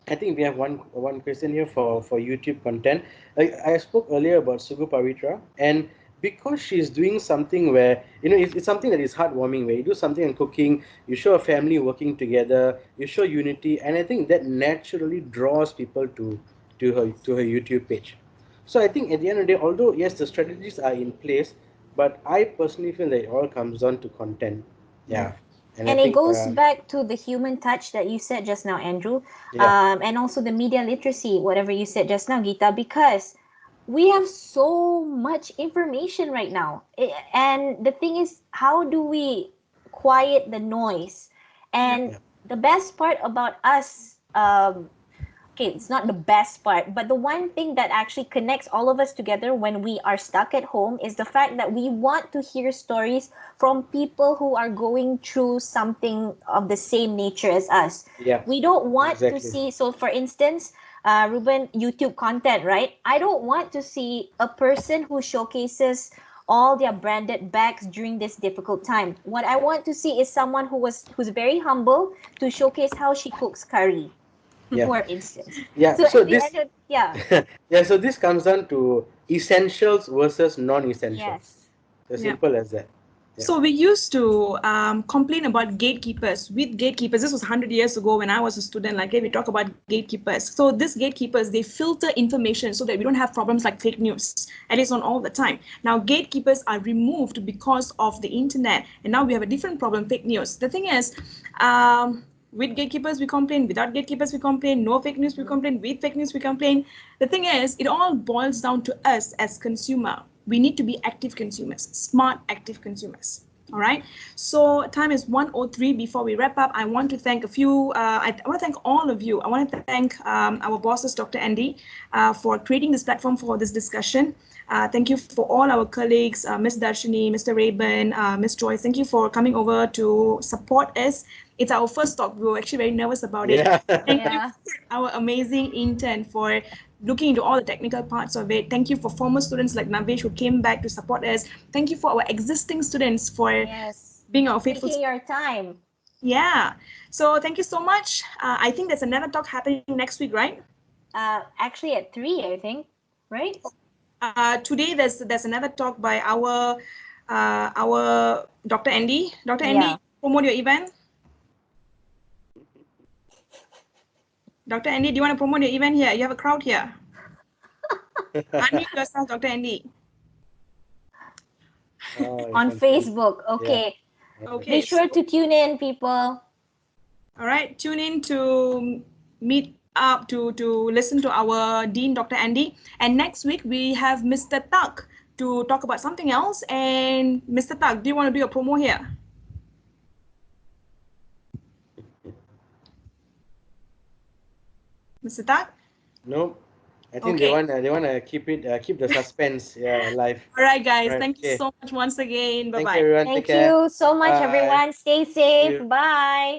I think we have one question here for YouTube content. Like I spoke earlier about Sugu Pavitra, and because she's doing something where it's something that is heartwarming, where you do something in cooking, you show a family working together, you show unity, and I think that naturally draws people to her YouTube page. So I think at the end of the day, although yes, the strategies are in place, but I personally feel that it all comes down to content. Yeah. Yeah, and I And it think goes back to the human touch that you said just now, Andrew, yeah. and also the media literacy, whatever you said just now, Geeta, because we have so much information right now. And the thing is, how do we quiet the noise? Yeah. And Yeah. the best part about us, okay, it's not the best part, but the one thing that actually connects all of us together when we are stuck at home is the fact that we want to hear stories from people who are going through something of the same nature as us. Yeah, We don't want to exactly. see, so for instance, Ruben, YouTube content, right? I don't want to see a person who showcases all their branded bags during this difficult time. What I want to see is someone who's very humble to showcase how she cooks curry, Yeah. for instance. Yeah. So So at the this end of, yeah, yeah, so this comes down to essentials versus non-essentials. yes, As Yeah. simple as that. Yeah. So we used to complain about gatekeepers. With gatekeepers, this was 100 years ago when I was a student. Like, hey, we talk about gatekeepers. So these gatekeepers, they filter information so that we don't have problems like fake news, at least not all the time. Now, gatekeepers are removed because of the internet, and now we have a different problem: fake news. The thing is, with gatekeepers we complain, without gatekeepers we complain, no fake news we complain, with fake news we complain. The thing is, it all boils down to us as consumer. We need to be active consumers, smart active consumers. All right, so time is 1:03. Before we wrap up, I want to thank a few, I want to thank all of you. I want to thank our bosses, Dr. Andy, for creating this platform for this discussion. Thank you for all our colleagues, Ms. Darshini, Mr. Raben, Ms. Joyce. Thank you for coming over to support us. It's our first talk. We were actually very nervous about it. Yeah. Thank you, yeah, our amazing intern, for looking into all the technical parts of it. Thank you for former students like Navesh who came back to support us. Thank you for our existing students for yes. being our faithful. Taking your time. Yeah. So thank you so much. I think there's another talk happening next week, right? Actually at 3, I think, right? Today there's another talk by our Dr. Andy. Dr. Yeah. Andy, promote your event. Dr. Andy, do you want to promote your event here? You have a crowd here. Unmute yourself, Dr. Andy. Oh, On it's Facebook. Yeah. Okay. Okay. Be sure to tune in, people. All right. Tune in to meet up to listen to our Dean, Dr. Andy. And next week we have Mr. Tak to talk about something else. And Mr. Tak, do you want to do a promo here? Mr. Tak? No, I think Okay. they wanna keep the suspense alive. All right, guys. Right. Thank you Okay. so much once again. Thank you, Bye-bye. everyone. Take Thank care. you so much, Bye. everyone. Stay See safe. you. Bye.